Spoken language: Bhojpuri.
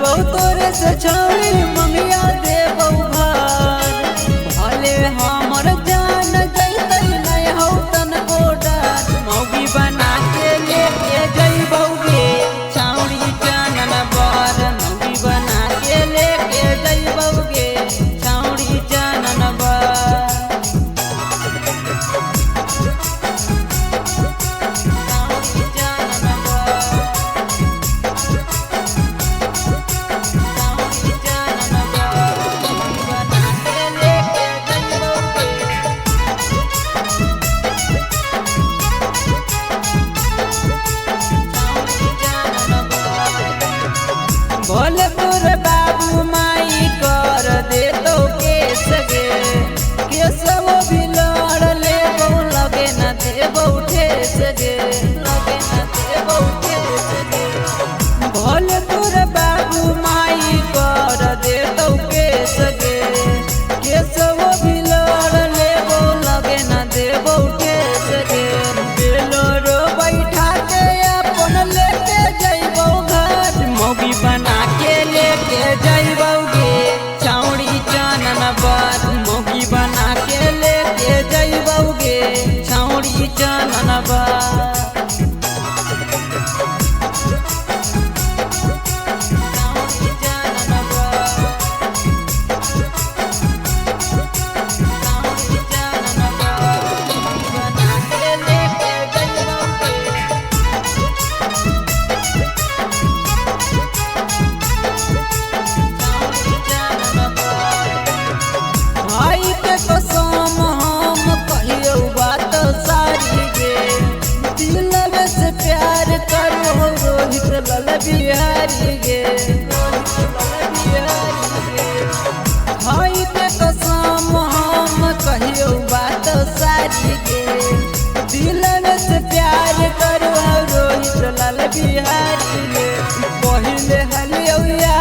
जइबौ तोरे से छौरी मंगिया देबौ घर भले हमर जान जइतै नहीं हौ तनको डर मौगी बना के लेके जइबौ गे छौरी जानन बर मौगी बना के लेके जइबौ गे छौरी जानन बर भोले तोर बाबू माई कर दे तो केस गे केसव भी लड़ लेबौ लगे न देबौ ठेस गे लगे न देबौ ठेस गे भोले तोर बाबू माई कर दे तो केस गे केसव भी लड़ लेबौ लगे न देबौ ठेस गे बेलोरो बैठा के अपन लेके जइबौ घर मौगी बना के लेके जइबौ गे छौरी जानन बर मौगी बना के लेके जइबौ गे छौरी जानन बर कसम हम कहियो बात सारी गे दिलवे से प्यार करो रोहित लाल बिहारी गे भाई के कसम हम कहियो बात सारी गे दिलवे से प्यार करो रोहित लाल बिहारी गे पहिले हलिया